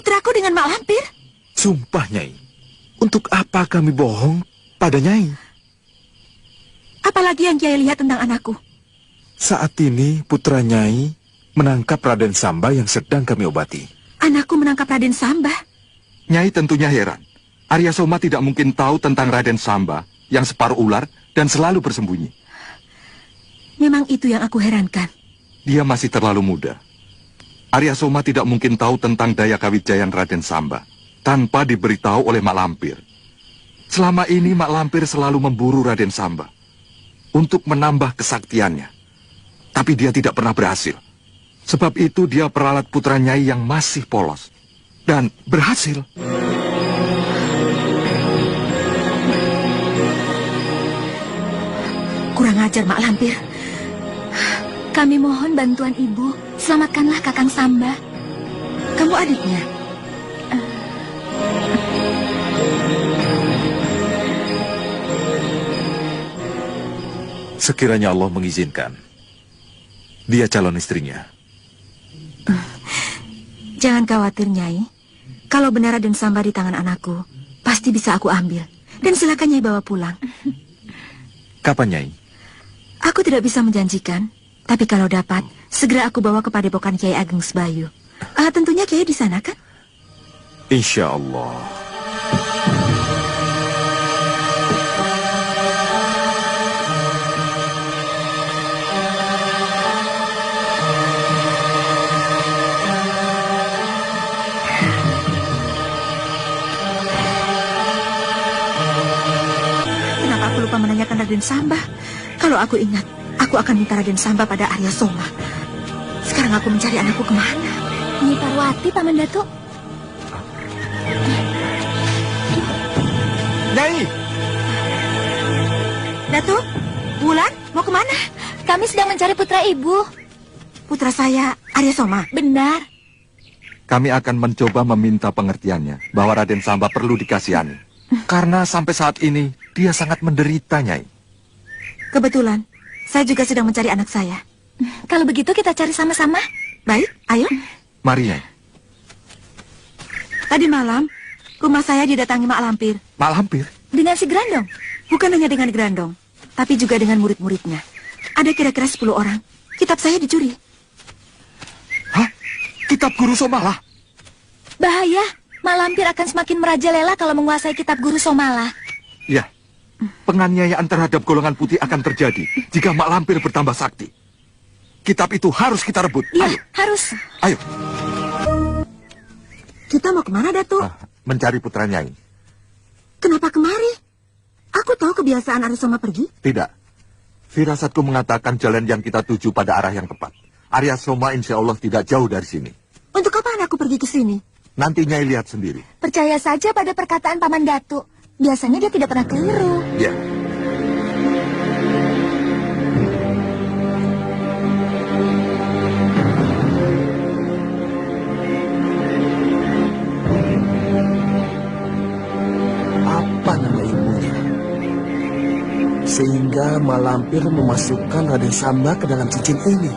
putraku dengan Mak Lampir. Sumpah, Nyai. Untuk apa kami bohong pada Nyai? Apalagi yang Kiai lihat tentang anakku? Saat ini putra Nyai menangkap Raden Samba yang sedang kami obati. Anakku menangkap Raden Samba? Nyai tentunya heran. Arya Soma tidak mungkin tahu tentang Raden Samba yang separuh ular dan selalu bersembunyi. Memang itu yang aku herankan. Dia masih terlalu muda. Arya Soma tidak mungkin tahu tentang daya kawijayan Raden Samba tanpa diberitahu oleh Mak Lampir. Selama ini Mak Lampir selalu memburu Raden Samba untuk menambah kesaktiannya. Tapi dia tidak pernah berhasil. Sebab itu dia peralat putra Nyai yang masih polos. Dan berhasil. Kurang ajar Mak Lampir. Kami mohon bantuan ibu. Selamatkanlah Kakang Samba. Kamu adiknya? Sekiranya Allah mengizinkan, dia calon istrinya. Jangan khawatir, Nyai. Kalau benar Raden Samba di tangan anakku, pasti bisa aku ambil. Dan silakan Nyai bawa pulang. Kapan, Nyai? Aku tidak bisa menjanjikan, tapi kalau dapat, segera aku bawa ke padepokan Kiai Ageng Sebayu. Tentunya Kiai di sana kan? Insya Allah. Kenapa aku lupa menanyakan Raden Samba? Kalau aku ingat, aku akan minta Raden Samba pada Arya Soma. Sekarang aku mencari anakku kemana? Nyi Parwati, Paman Datuk. Nyai! Datuk, Wulan, mau kemana? Kami sedang mencari putra ibu. Putra saya, Arya Soma. Benar. Kami akan mencoba meminta pengertiannya bahwa Raden Samba perlu dikasihani. Karena sampai saat ini, dia sangat menderita, Nyai. Kebetulan, saya juga sedang mencari anak saya. Kalau begitu kita cari sama-sama. Baik, ayo. Mari, Nyai. Tadi malam, rumah saya didatangi Mak Lampir. Mak Lampir? Dengan si Grandong. Bukan hanya dengan Grandong, tapi juga dengan murid-muridnya. Ada kira-kira 10 orang. Kitab saya dicuri. Hah? Kitab Guru Somala? Bahaya. Mak Lampir akan semakin merajalela kalau menguasai kitab Guru Somala. Ya. Penganiayaan terhadap golongan putih akan terjadi jika Mak Lampir bertambah sakti. Kitab itu harus kita rebut. Iya, Ayo. harus. Ayo. Kita mau kemana, Datuk? Mencari putra Nyai. Kenapa kemari? Aku tahu kebiasaan Arya Soma pergi. Tidak. Firasatku mengatakan jalan yang kita tuju pada arah yang tepat. Arya Soma insya Allah tidak jauh dari sini. Untuk apa anakku pergi ke sini? Nanti Nyai lihat sendiri. Percaya saja pada perkataan Paman Datuk. Biasanya dia tidak pernah keliru. Ya. Apa nama ibunya? Sehingga Mak Lampir memasukkan Raden Samba ke dalam cincin ini.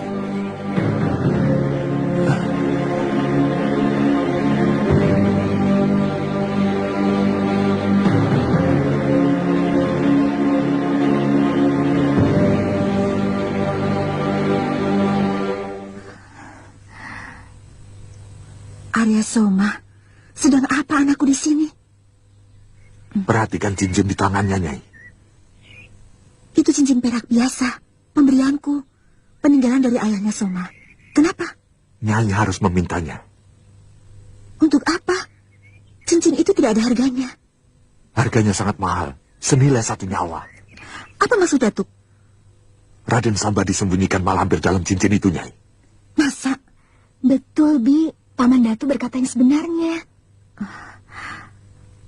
Arya Soma, sedang apa anakku di sini? Perhatikan cincin di tangannya, Nyai. Itu cincin perak biasa, pemberianku, peninggalan dari ayahnya Soma. Kenapa? Nyai harus memintanya. Untuk apa? Cincin itu tidak ada harganya. Harganya sangat mahal, senilai 1 nyawa. Apa maksud Datuk? Raden Samba disembunyikan Mak Lampir dalam cincin itu, Nyai. Masa? Betul, Bi. Paman Datuk berkata yang sebenarnya.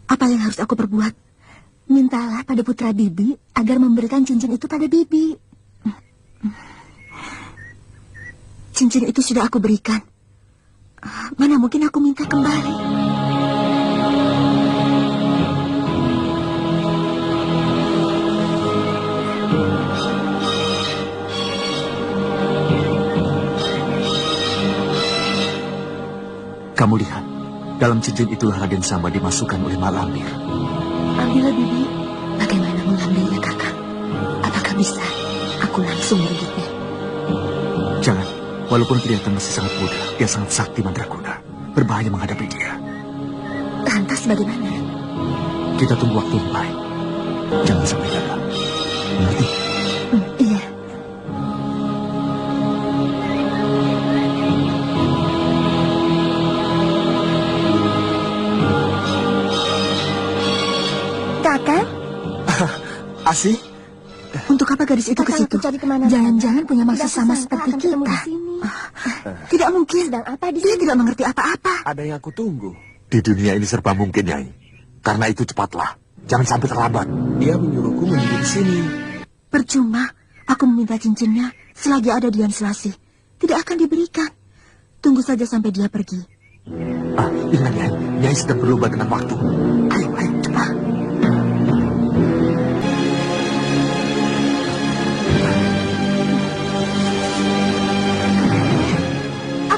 Apa yang harus aku perbuat? Mintalah pada putra Bibi agar memberikan cincin itu pada Bibi. Cincin itu sudah aku berikan. Mana mungkin aku minta kembali? Kamu lihat, Dalam cincin itulah Raden Samba dimasukkan oleh Mak Lampir. Ambillah, Bibi. Bagaimana mengambilnya, Kakang? Apakah bisa aku langsung merebutnya? Jangan. Walaupun kelihatan masih sangat muda, dia sangat sakti mandraguna. Berbahaya menghadapi dia. Lantas bagaimana? Kita tunggu waktu yang baik. Jangan sampai gagal. Mengerti? Iya. Kakang, Asih? untuk apa gadis itu ke situ? Jangan-jangan punya maksud sama seperti kita. Tidak mungkin. Dia tidak mengerti apa-apa. Ada yang aku tunggu. Di dunia ini serba mungkin, Nyai. Karena itu cepatlah. Jangan sampai terlambat. Dia menyuruhku menunggu di sini. Percuma, aku meminta cincinnya selagi ada Dian Selasih. Tidak akan diberikan. Tunggu saja sampai dia pergi. Ingat, Nyai. Nyai sedang berlomba dengan waktu. Ayo, cepat.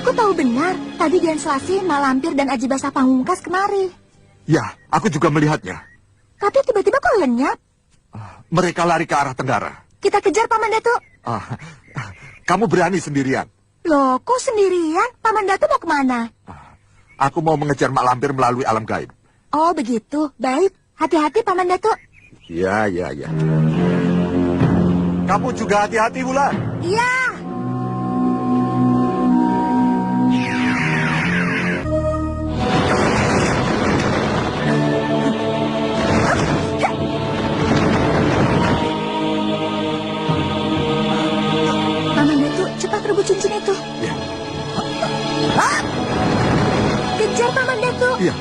Aku tahu benar, tadi Dian Selasih, Mak Lampir, dan Aji Basah Pamungkas kemari. Ya, aku juga melihatnya. Tapi tiba-tiba kok lenyap? Mereka lari ke arah tenggara. Kita kejar, Paman Datuk. Kamu berani sendirian. Loh, kok sendirian? Paman Datuk mau kemana? Aku mau mengejar Mak Lampir melalui alam gaib. Oh, begitu. Baik. Hati-hati, Paman Datuk. Ya. Kamu juga hati-hati, Wulan. Iya. Paman Datuk, cepat rebut cincin itu. Ya. Kejar, Paman Datuk. Iya.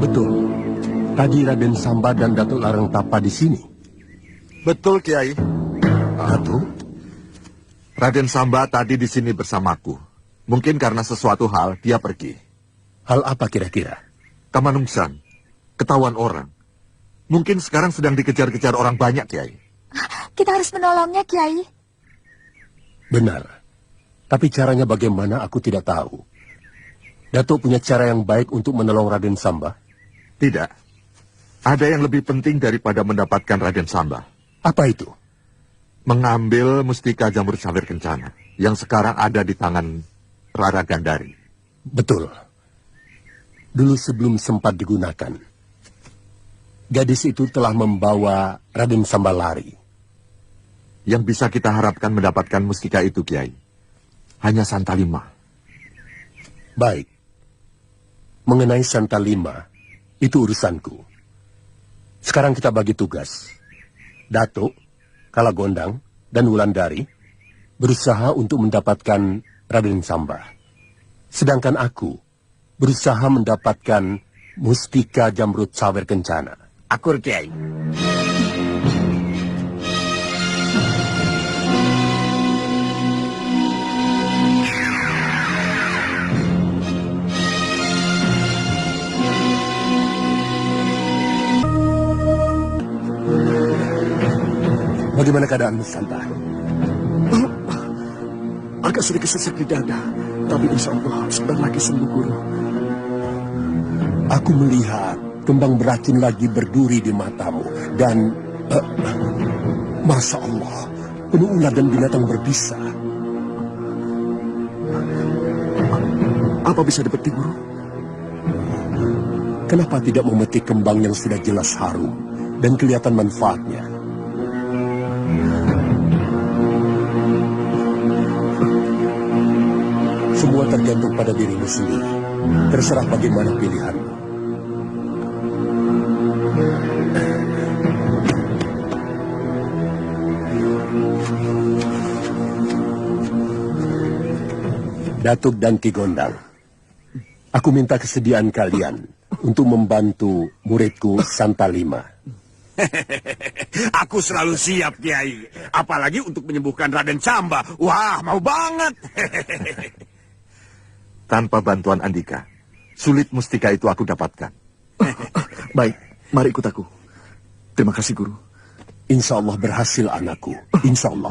Betul. Tadi Raden Samba dan Datuk Larang Tapa di sini. Betul, Kiai. Datuk? Raden Samba tadi di sini bersamaku. Mungkin karena sesuatu hal, dia pergi. Hal apa kira-kira? Kamanungsan, ketahuan orang. Mungkin sekarang sedang dikejar-kejar orang banyak, Kiai. Kita harus menolongnya, Kiai. Benar. Tapi caranya bagaimana aku tidak tahu. Datuk punya cara yang baik untuk menolong Raden Samba? Tidak. Ada yang lebih penting daripada mendapatkan Raden Samba. Apa itu? Mengambil mustika jamur sawir kencana yang sekarang ada di tangan Rara Gandari. Betul. Dulu sebelum sempat digunakan, gadis itu telah membawa Raden Samba lari. Yang bisa kita harapkan mendapatkan mustika itu, Kiai, hanya Santalima. Baik. Mengenai Santalima, itu urusanku. Sekarang kita bagi tugas. Datuk, Kalagondang, dan Wulandari berusaha untuk mendapatkan Raden Samba. Sedangkan aku berusaha mendapatkan mustika jamrut sawer kencana. Akur, Kiai. Bagaimana keadaanmu, Santa? Agak sedikit sesak di dada, tapi insya Allah sebentar lagi sembuh, Guru. Aku melihat kembang beracun lagi berduri di matamu. Dan, Masya Allah, penuh ular dan binatang berbisa. Apa bisa dipetik, Guru? Kenapa tidak memetik kembang yang sudah jelas harum dan kelihatan manfaatnya? Semua tergantung pada dirimu sendiri. Terserah bagaimana pilihanmu. Datuk dan Ki Gondang, aku minta kesediaan kalian untuk membantu muridku Santalima. Aku selalu siap, Kiai. Apalagi untuk menyembuhkan Raden Samba. Wah, mau banget. Tanpa bantuan Andika, sulit mustika itu aku dapatkan. Baik, mari ikut aku. Terima kasih, Guru. Insya Allah berhasil anakku. Insya Allah.